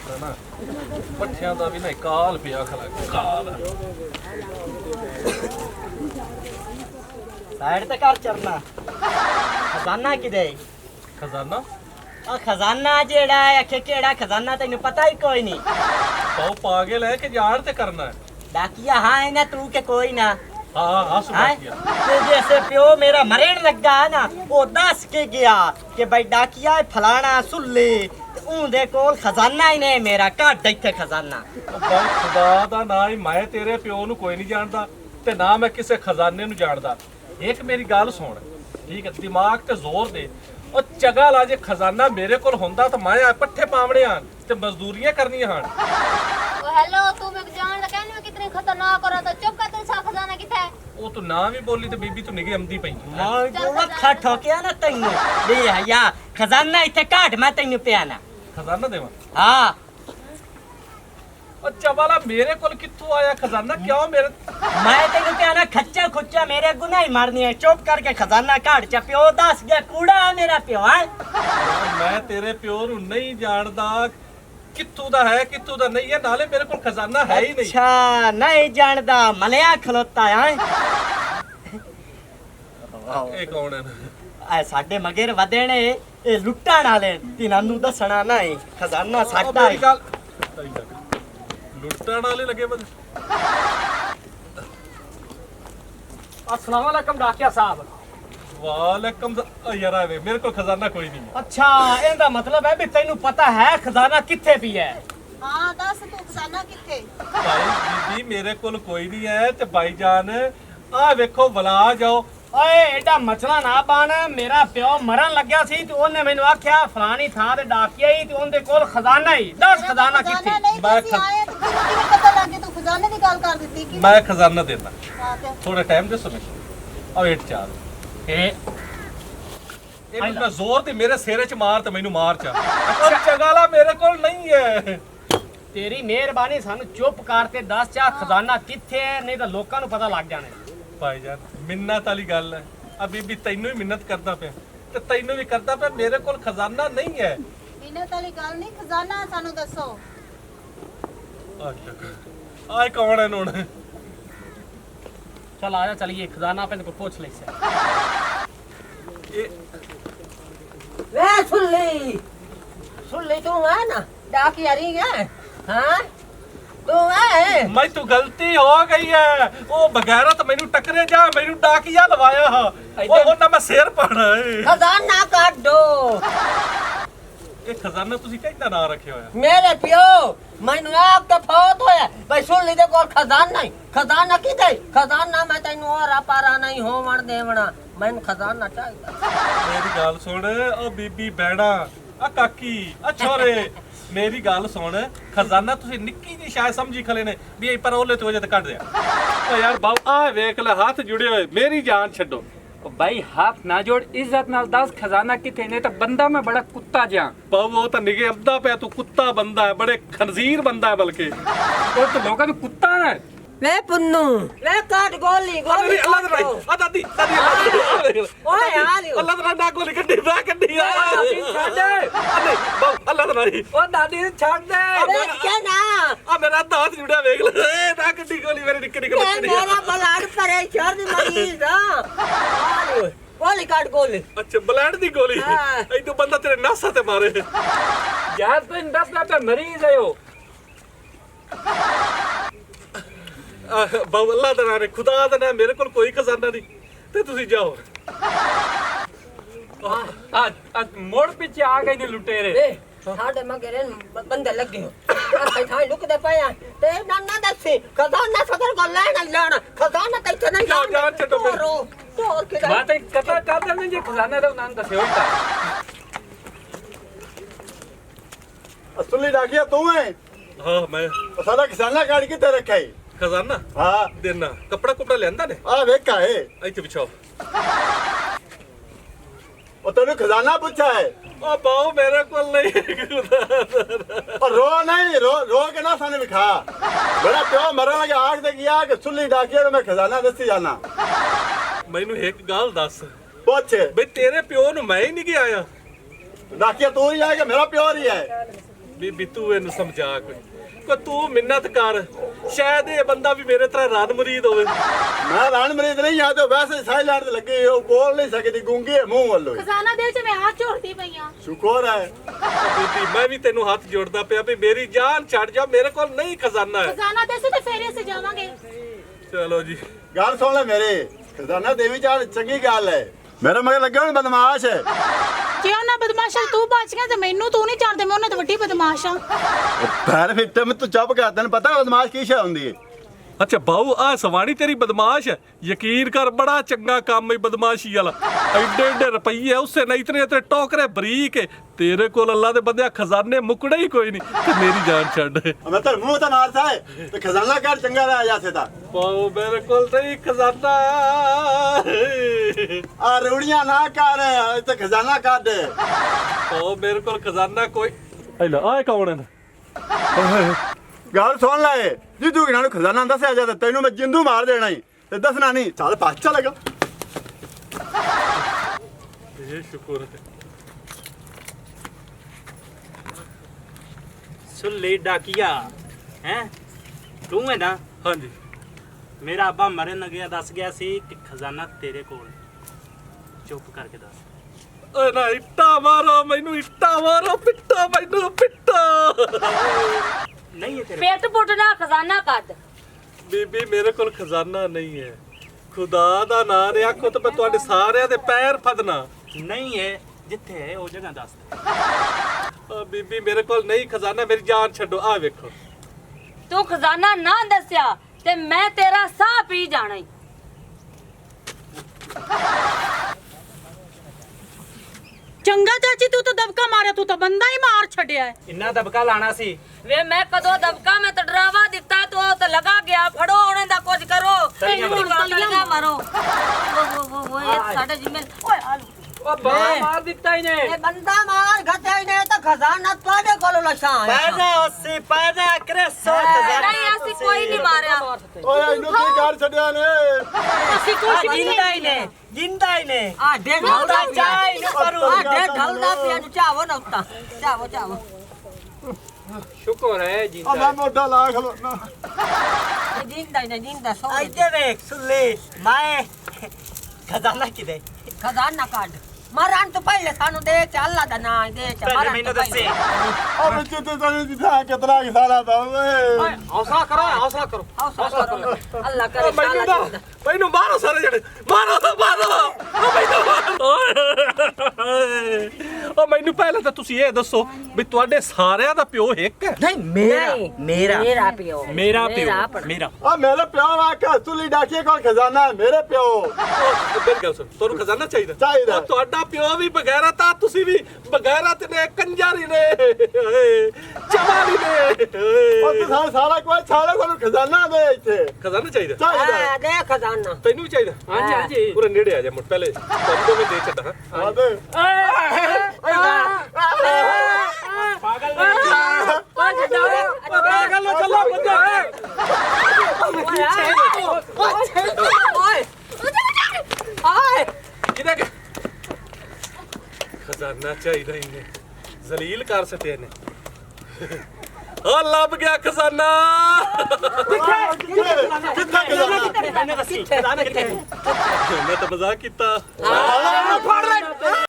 ना पट्ठियां दा भी ना काल पिया खला काल साइड ते कर चरना खजाना किदे खजाना आ खजाना जेड़ा है आखे केड़ा खजाना तैनू पता ही कोई नहीं पाओ पागल है कि जान ते करना है डाकिया हाँ है ना तू के कोई ना हाँ हाँ सुना हैं? किया ते जैसे प्यो मेरा मरेण लगा है ना वो दस के गया कि भाई डाकिया फलाना सुल्ले उनदे कोल खजाना ही नहीं मेरा घट इत्थे खजाना भाई खुदा दा ना ही मैं तेरे प्यो नु कोई नहीं जानदा ते ना मैं किसे खजाने नु जानदा एक मेरी गल सुन ठीक है दिमाग ते जोर दे और चगा ला जे खजाना मेरे कोल होंदा तो मैं पट्ठे पावणे आन ते मजदूरियां करनियां हन हेलो तू मेरे को जान लगा नहीं कितने खतरनाक हो रहा था चुप कर तू सा खजाना किथे है ਉਹ ਤੂੰ ਨਾ ਵੀ ਬੋਲੀ ਤੇ ਬੀਬੀ ਤੂੰ ਨਿਗੇ ਆਉਂਦੀ ਪਈ मैं को वखा ठोकिया ना तैनू ले या खजाना इत्थे घट मैं तैनू पियाना ਖਜ਼ਾਨਾ ਦੇਵਾਂ हाँ ਉਹ ਚਵਾਲਾ ਮੇਰੇ ਕੋਲ ਕਿੱਥੋਂ ਆਇਆ ਖਜ਼ਾਨਾ ਕਿਉਂ ਮੇਰੇ मैं तेन कहना खच्चा खुच्चा मेरे गुना ही मारनी है चुप करके खजाना काट चा प्यो दस गया कूड़ा है मेरा प्यो है ਮੈਂ ਤੇਰੇ ਪਿਓ ਨੂੰ ਨਹੀਂ ਜਾਣਦਾ ਕਿੱਥੋਂ ਦਾ ਹੈ ਕਿੱਥੋਂ ਦਾ ਨਹੀਂ ਹੈ ਨਾਲੇ ਮੇਰੇ ਕੋਲ ਖਜ਼ਾਨਾ ਹੈ ਹੀ ਨਹੀਂ अच्छा नहीं जानदा मलिया खलोता है ਇਹ ਕੌਣ ਹੈ ए साडे मगेर वदे ने ए लुट्टण वाले तिन्हां नू दसना नहीं खजाना साडा ਮੇਰੀ है ਗੱਲ ਲੁੱਟਣ ਵਾਲੇ ਲੱਗੇ ਬੰਦੇ अस्सलाम वालेकुम डाकिया साहब। ਵਾਲੇਕਮ ਯਾਰ ਆਵੇ ਮੇਰੇ ਕੋਲ ਖਜ਼ਾਨਾ ਕੋਈ ਨਹੀਂ ਹੈ अच्छा इहदा मतलब है भी तैनू पता है खजाना किथे पी है। हां दस तू खजाना किथे ਭਾਈ ਬੀਬੀ ਮੇਰੇ ਕੋਲ ਕੋਈ ਨਹੀਂ ਹੈ ਤੇ ਭਾਈ ਜਾਨ ਆਹ ਵੇਖੋ ਬਲਾ ਜਾਓ ओए एडा मचला ना बन मेरा प्यो मरन लगया सी ते ओने मैनू आख्या फलानी थां ते डाकिया ही ते ओंदे कोल खजाना ही दस खजाना किथे नहीं मैं तुसी आए तो किਵੇਂ पता लग गया तू खजाने ਦੀ ਗੱਲ ਕਰ ਦਿੱਤੀ ਕਿ ਮੈਂ ਖਜ਼ਾਨਾ ਦੇਣਾ ਹਾਂ ਤੇ ਥੋੜਾ ਟਾਈਮ ਦੇ ਸਮੇਂ ਆ ਵੇਟ ਚਾਰ ए ਇਹ ਮੈਂ ਜ਼ੋਰ ਤੇ ਮੇਰੇ ਸਿਰੇ 'ਚ ਮਾਰ ਤੇ ਮੈਨੂੰ ਮਾਰ ਚਾ ਔਰ ਚਗਾਲਾ ਮੇਰੇ ਕੋਲ ਨਹੀਂ ਹੈ तेरी मेहरबानी सानू चुप कर ते दस चा खजाना किथे है नहीं तो लोकां नू पता लग जाने ਭਾਈ ਜਾਨ ਮਿੰਨਤ ਵਾਲੀ ਗੱਲ ਹੈ ਆ ਬੀਬੀ ਤੈਨੂੰ ਹੀ ਮਿੰਨਤ ਕਰਦਾ ਪਿਆ ਤੇ ਤੈਨੂੰ ਵੀ ਕਰਦਾ ਪਿਆ ਮੇਰੇ ਕੋਲ ਖਜ਼ਾਨਾ ਨਹੀਂ ਹੈ ਮਿਹਨਤ ਵਾਲੀ ਗੱਲ ਨਹੀਂ ਖਜ਼ਾਨਾ ਸਾਨੂੰ ਦੱਸੋ ਆਏ ਕੌਣ ਹੈ ਹੁਣ चल आजा चलिए खजाना पे को पूछ ले से ਇਹ वे सुन ली तू है ना डाकिया रही है हाँ तू है ਮੈਂ ਤੂੰ ਗਲਤੀ ਹੋ ਗਈ ਹੈ ਉਹ ਬਗੈਰਤ ਮੈਨੂੰ ਟੱਕਰੇ ਜਾ ਮੈਨੂੰ ਡਾਕੀਆ ਲਵਾਇਆ ਹਾ ਉਹ ਉਹਨਾਂ ਮੈਂ ਸਿਰ ਪਾਣਾ ਏ खजाना काट दो ਇਹ ਖਜ਼ਾਨਾ ਤੁਸੀਂ ਕਿਹਦਾ ਨਾਂ ਰੱਖਿਆ ਹੋਇਆ मेरे प्यो मैनू आप तो फौत होया भाई सुन ली देखो खजाना ही खजाना की दे खजाना मैं तेनू और पारा नहीं होवन देवना मैनू खजाना चाहिए ਮੇਰੀ ਗੱਲ ਸੁਣ ਉਹ ਬੀਬੀ ਬੈਣਾ ਆ ਕਾਕੀ ਆ ਛੋਰੇ ਮੇਰੀ ਗੱਲ ਸੁਣ ਖਜ਼ਾਨਾ ਤੁਸੀਂ ਨਿੱਕੀ ਜੀ ਸ਼ਾਇਦ ਸਮਝੀ ਖਲੇ ਨੇ ਵੀ ਇਹ ਪਰ ਉਹਲੇ ਤੋਂ ਵਜੇ ਤੇ ਕੱਢ ਦਿਆ ਓ ਯਾਰ ਬਾਉ ਆ ਵੇਖ ਲੈ ਹੱਥ ਜੁੜੇ ਹੋਏ ਮੇਰੀ ਜਾਨ ਛੱਡੋ भाई हाथ ना जोड़ इज्जत नाल दस खजाना किथे ने तो बंदा मैं बड़ा कुत्ता जा ਬਾਉ ਉਹ ਤਾਂ ਨਿਗੇ ਅੱਧਾ ਪਿਆ ਤੂੰ ਕੁੱਤਾ ਬੰਦਾ ਹੈ ਬੜੇ ਖਨਜ਼ੀਰ ਬੰਦਾ ਹੈ ਬਲਕਿ और तो लोगों ने कुत्ता ना वे पुन्नू वे काट गोली गोली ਅੱਲਾ ਦਾ ਭਾਈ ਆ ਦਾਦੀ ਦਾਦੀ ओए हाल यो ਅੱਲਾ ਦਾ ਨਾ ਗੋਲੀ ਕੱਢੀ ਬਾ ਕੱਢੀ ਆ ਨਹੀਂ ਬਾਉ ਅੱਲਾ ਦਾ ਨਹੀਂ ओ दादी छोड़ दे अबे क्या ना ਆ ਮੇਰਾ ਅੱਧਾ ਹੱਥ ਜੁੜਿਆ ਵੇਖ ਲੈ ਏ ਨਾ ਕੱਢੀ ਗੋਲੀ ਮੇਰੇ ਨਿੱਕੇ ਨਿੱਕੇ ये ਬੱਚੇ ਦੀ मेरा ब्लड प्रेशर दी मरीज हां गोली काट गोली ਅੱਛਾ ਬਲੈਂਡ ਦੀ ਗੋਲੀ ਹਾਂ। ਇਦੋਂ ਬੰਦਾ ਤੇਰੇ ਨਾਸਾਂ ਤੇ ਮਾਰੇ यार तो इन 10 ना तो मरीज है वो ਬਾਬਾ ਅੱਲਾ ਦਾ ਨਾਮ ਖੁਦਾ ਦਾ ਨਾਮ ਮੇਰੇ ਕੋਲ ਕੋਈ ਖਜ਼ਾਨਾ ਨਹੀਂ ਤੇ ਤੁਸੀਂ ਜਾਓ आज मोड़ पीछे आ गए ने लुटेरे ए साडे मगरे बंदे लगे हो थाई लुकदे पया ते नन्ना दसी खजाना सदर को लेना खजाना ते इथे नहीं जाओ, जाओ, छड्डो मेरे। तो और के बात कथा कर दे जे खजाना दा नाम दसे होता असली डाकिया तू है ਹਾਂ ਮੈਂ सारा खजाना काट के ते रखा है ਖਜ਼ਾਨਾ हाँ ਦੇਣਾ ਕੱਪੜਾ ਕੁਪੜਾ ਲੈਂਦਾ ਨੇ आ वेखा है ਇੱਥੇ ਵਿਛਾਓ और तेन खजाना पूछा है ਉਹ ਬਾਉ ਮੇਰੇ ਕੋਲ ਨਹੀਂ और रो नहीं रो रो के ना साने लिखा मेरा प्यो मरने लगे आग दे गया कि सुली डाकिया तो मैं खजाना दसी जाना ਮੈਨੂੰ ਇੱਕ ਗੱਲ ਦੱਸ पूछ ਬਈ ਤੇਰੇ ਪਿਓ ਨੂੰ ਮੈਂ ਹੀ ਨਹੀਂ ਗਿਆ ਆਇਆ डाकिया तू ही है कि मेरा प्यो ही है ਬੀਬੀ ਤੂੰ ਇਹਨੂੰ ਸਮਝਾ ਕੋਈ ਤੂੰ ਮਿੰਨਤ ਕਰ ਸ਼ਾਇਦ ਇਹ ਬੰਦਾ ਵੀ ਮੇਰੇ ਤਰ੍ਹਾਂ ਰਨ ਮਰੀਦ ਹੋਵੇ ਮੈਂ ਰਾਣ ਮਰੀਦ ਨਹੀਂ ਆ ਤੇ ਵੈਸੇ ਸਾਇਲੈਂਟ ਲੱਗੇ ਉਹ ਬੋਲ ਨਹੀਂ ਸਕਦੀ ਗੂੰਗੀ ਹੈ ਮੂੰਹ ਵੱਲੋਂ ਖਜ਼ਾਨਾ ਦੇ ਚ ਮੈਂ ਹੱਥ ਜੋੜਦੀ ਪਈਆਂ ਸ਼ੁਕਰ ਹੈ ਬੀਬੀ ਮੈਂ ਵੀ ਤੈਨੂੰ ਹੱਥ ਜੋੜਦਾ ਪਿਆ ਵੀ ਮੇਰੀ ਜਾਨ ਛੱਡ ਜਾ ਮੇਰੇ ਕੋਲ ਨਹੀਂ ਖਜ਼ਾਨਾ ਹੈ ਖਜ਼ਾਨਾ ਦੇ ਤੇ ਫੇਰੇ ਸੇ ਜਾਵਾਂਗੇ ਚਲੋ ਜੀ ਗੱਲ ਸੁਣ ਲੈ ਮੇਰੇ ਖਜ਼ਾਨਾ ਦੇਵੀ ਚਾਲ ਚੰਗੀ ਗੱਲ ਹੈ ਮੇਰੇ ਮਗਰ ਲੱਗਿਆ ਹੁਣ ਬਦਮਾਸ਼ ਹੈ ਕਿਉਂ ਨਾ ਬਦਮਾਸ਼ਾ ਤੂੰ ਬਚ ਗਿਆ ਤੇ ਮੈਨੂੰ ਤੂੰ ਨਹੀਂ ਜਾਣਦੇ ਮੈਂ ਉਹਨਾਂ ਤੋਂ ਵੱਡੀ ਬਦਮਾਸ਼ ਆ ਪੈਰ ਫਿੱਟੇ ਮੈਂ ਤੂੰ ਚੁੱਪ ਕਰ ਤੈਨੂੰ ਪਤਾ ਬਦਮਾਸ਼ ਕੀ ਸ਼ੈ ਹੁੰਦੀ ਹੈ ਅੱਛਾ ਬਾਊ ਆ ਸਵਾਣੀ ਤੇਰੀ ਬਦਮਾਸ਼ ਹੈ ਯਕੀਨ ਕਰ ਬੜਾ ਚੰਗਾ ਕੰਮ ਹੈ ਬਦਮਾਸ਼ੀ ਵਾਲਾ ਐਡੇ ਐਡੇ ਰੁਪਈਏ ਉਸੇ ਨਹੀਂ ਇਤਨੇ ਤੇ ਟੋਕਰੇ ਬਰੀਕ ਹੈ ਤੇਰੇ ਕੋਲ ਅੱਲਾ ਦੇ ਬੰਦਿਆ ਖਜ਼ਾਨੇ ਮੁੱਕੜੇ ਹੀ ਕੋਈ ਨਹੀਂ ਤੇ ਮੇਰੀ ਜਾਨ ਛੱਡ ਮੈਂ ਤਾਂ ਮੂੰਹ ਤਾਂ ਮਾਰਦਾ ਹੈ ਤੇ ਖਜ਼ਾਨਾ ਕਰ ਚੰਗਾ ਰਹਿ ਜਾਸੇ ਤਾਂ ਬਾਊ ਮੇਰੇ ਕੋਲ ਨਹੀਂ ਖਜ਼ਾਨਾ ਆ ਰੂੜੀਆਂ ਨਾ ਕਰ ਤੇ ਖਜ਼ਾਨਾ ਕੱਢ ਬਾਊ ਮੇਰੇ ਕੋਲ ਖਜ਼ਾਨਾ ਕੋਈ ਐਲਾ ਆ ਕੌਣ ਹੈ ਗੱਲ ਸੁਣ ਲੈ ਜੀ ਤੂੰ ਇਹਨਾਂ ਨੂੰ ਖਜ਼ਾਨਾ ਦੱਸਿਆ ਜਾ ਤੈਨੂੰ ਮੈਂ ਜਿੰਦੂ ਮਾਰ ਦੇਣਾ ਹੀ ਤੇ ਦੱਸਣਾ ਨਹੀਂ ਚੱਲ ਪਾਸ ਚੱਲੇਗਾ ਇਹ ਸ਼ੁਕਰ ਹੈ ਸੁੱਲੀ ਡਾਕੀਆ ਹੈ ਤੂੰ ਹੈ ਨਾ ਹਾਂਜੀ ਮੇਰਾ ਅੱਬਾ ਮਰਨ ਲੱਗਿਆ ਦੱਸ ਗਿਆ ਸੀ ਕਿ ਖਜ਼ਾਨਾ ਤੇਰੇ ਕੋਲ ਚੁੱਪ ਕਰਕੇ ਦੱਸ ਓਏ ਨਾ ਇੱਟਾ ਮਾਰੋ ਮੈਨੂੰ ਇੱਟਾ ਮਾਰੋ ਪਿੱਟੋ ਮੈਨੂੰ ਪਿੱਟੋ ਨਹੀਂ ਹੈ ਤੇਰੇ ਪੇਟ ਪੁੱਟਣਾ ਖਜ਼ਾਨਾ ਕੱਢ ਬੀਬੀ ਮੇਰੇ ਕੋਲ ਖਜ਼ਾਨਾ ਨਹੀਂ ਹੈ ਖੁਦਾ ਦਾ ਨਾਂ ਦੇ ਆਖੋ ਤੇ ਮੈਂ ਤੁਹਾਡੇ ਸਾਰਿਆਂ ਦੇ ਪੈਰ ਫਦਨਾ ਨਹੀਂ ਹੈ ਜਿੱਥੇ ਹੈ ਉਹ ਜਗ੍ਹਾ ਦੱਸ ਆ ਬੀਬੀ ਮੇਰੇ ਕੋਲ ਨਹੀਂ ਖਜ਼ਾਨਾ ਮੇਰੀ ਜਾਨ ਛੱਡੋ ਆ ਵੇਖੋ ਤੂੰ ਖਜ਼ਾਨਾ ਨਾ ਦੱਸਿਆ ਤੇ ਮੈਂ ਤੇਰਾ ਸਾਹ ਪੀ ਜਾਣਾ ਈ ਚੰਗਾ ਚਾਚੀ ਤੂੰ ਤਾਂ ਦਬਕਾ ਮਾਰਿਆ ਤੂੰ ਤਾਂ ਬੰਦਾ ਹੀ ਮਾਰ ਛੱਡਿਆ ਹੈ ਇੰਨਾ ਦਬਕਾ ਲਾਣਾ ਸੀ ਵੇ ਮੈਂ ਕਦੋਂ ਦਬਕਾ ਮੈਂ ਤਾਂ ਡਰਾਵਾ ਦਿੱਤਾ ਤੂੰ ਉਹ ਤਾਂ ਲਗਾ ਗਿਆ ਫੜੋ ਉਹਨੇ ਦਾ ਕੁਝ ਕਰੋ ਤਲੀਆਂ ਇਹਨੂੰ ਤਲੀਆਂ ਮਾਰੋ ਉਹ ਇਹ ਸਾਡੇ ਜਿੰਮੇ ਓਏ ਆਲੂ ਉਹ ਬਾਹਰ ਮਾਰ ਦਿੱਤਾ ਇਹਨੇ ਇਹ ਬੰਦਾ ਮਾਰ ਘਟੇ ਨੇ ਤਾਂ ਖਜ਼ਾਨਾ ਤੁਹਾਡੇ ਕੋਲ ਲਸ਼ਾਂ ਪੈਦਾ ਉਸੇ ਪੈਦਾ ਕਰੇ ਸੋ ਨਹੀਂ ਅਸੀਂ ਕੋਈ ਨਹੀਂ ਮਾਰਿਆ ਓਏ ਇਹਨੂੰ ਕੀ ਕਰ ਛੱਡਿਆ ਨੇ ਅਸੀਂ ਕੁਛ ਨਹੀਂ ਜਿੰਦਾ ਹੀ ਨੇ ਜਿੰਦਾ ਹੀ ਨੇ ਆ ਡੇ ਢਲਦਾ ਚਾਹ ਹੀ ਨੂੰ ਕਰੂ ਆ ਡੇ ਢਲਦਾ ਪਿਆ ਨੂੰ ਚਾਵੋ ਨਾ ਉੱਤਾ ਚਾਵੋ ਚਾਵੋ ਸ਼ੁਕਰ ਹੈ ਆ ਜਿੰਦਾ ਮੈਂ ਮੋਢਾ ਲਾ ਖਲੋਣਾ ਜਿੰਦਾ ਹੀ ਨੇ ਜਿੰਦਾ ਸੋ ਇੱਥੇ ਵੇਖ ਸੁੱਲੇ ਮੈਂ ਖਜ਼ਾਨਾ ਕਿਦੇ ਖਜ਼ਾਨਾ ਕੱਢ ਮਰਨ ਤੋਂ ਪਹਿਲੇ ਸਾਨੂੰ ਦੇ ਚ ਅੱਲਾ ਦਾ ਨਾਂ ਦੇ ਚ ਪਹਿਲੇ ਮਰਨ ਮੈਨੂੰ ਤੋਂ ਦੱਸੇ ਪਹਿਲੇ ਆ ਵਿੱਚ ਤੇ ਤੈਨੂੰ ਦਿਖਾ ਕਿਤਨਾ ਸਾਰਾ ਓਏ ਹੌਸਲਾ ਕਰੋ ਹੌਸਲਾ ਕਰੋ ਹੌਸਲਾ ਕਰੋ ਅੱਲਾ ਕਰੇ ਮੈਨੂੰ ਸਾਲਾ ਨਾ ਮੈਨੂੰ ਮਾਰੋ ਸਾਰੇ ਜਣੇ ਮਾਰੋ ਉਹ ਮੈਨੂੰ ਮਾਰੋ ਉਹ ਮੈਨੂੰ ਪਹਿਲਾਂ ਤਾਂ ਤੁਸੀਂ ਇਹ ਦੱਸੋ ਵੀ ਤੁਹਾਡੇ ਸਾਰਿਆਂ ਦਾ ਪਿਓ ਇੱਕ ਹੈ ਨਹੀਂ ਮੇਰਾ ਮੇਰਾ ਪਿਓ ਮੇਰਾ ਪਿਓ ਮੇਰਾ ਆ ਮੇਰੇ ਪਿਓ ਵਾਕਾ ਸੁਲੀ ਡਾਕੀਏ ਕੋਲ ਖਜ਼ਾਨਾ ਹੈ, ਮੇਰੇ ਪਿਓ ਮੇਰੀ ਗੱਲ ਸੁਣ ਤੁਹਾਨੂੰ ਖਜ਼ਾਨਾ ਚਾਹੀਦਾ ਚਾਹੀਦਾ। ਉਹ ਤੁਹਾਡਾ ਪਿਓ ਵੀ ਬਗੈਰਤ ਆ ਤੁਸੀਂ ਵੀ ਬਗੈਰਤ ਨੇ ਕੰਜਾਰੀ ਨੇ ਚਮਾਰੀ ਨੇ ਉਹ ਤੂੰ ਸਾਰਾ ਕੋਈ ਸਾਰਾ ਕੋਲ ਖਜ਼ਾਨਾ ਦੇ ਇੱਥੇ ਖਜ਼ਾਨਾ ਚਾਹੀਦਾ ਚਾਹੀਦਾ ਆ ਦੇ ਖਜ਼ਾਨਾ ਤੈਨੂੰ ਵੀ ਚਾਹੀਦਾ ਹਾਂਜੀ ਹਾਂਜੀ ਪੂਰੇ ਨੇੜੇ ਆ ਜਾ ਮੁੜ ਪਹਿਲੇ ਤੁਹਾਨੂੰ ਦੋਵੇਂ ਦੇ ਛੱਡਾ ਹਾਂ ਆ ਦੇ ਪਾਗਲ ਪਾਗਲ ਨਾ ਚੱਲੋ ਬੰਦਾ ਓਏ ਓਏ ਕਿਹਦਾ ਕਿ ਖਜ਼ਾਨਾ ਚਾਹੀਦਾ ਇਹਨੇ ਜ਼ਲੀਲ ਕਰ ਸਕੇ ਨੇ ਆ ਲੱਭ ਗਿਆ ਖਜ਼ਾਨਾ ਕਿੱਥੇ ਖਜ਼ਾਨਾ ਮੈਨੇ ਦੱਸੀ ਖਜ਼ਾਨਾ ਕਿੱਥੇ ਮੈਂ ਤਾਂ ਮਜ਼ਾਕ ਕੀਤਾ ਫੜ ਲੈ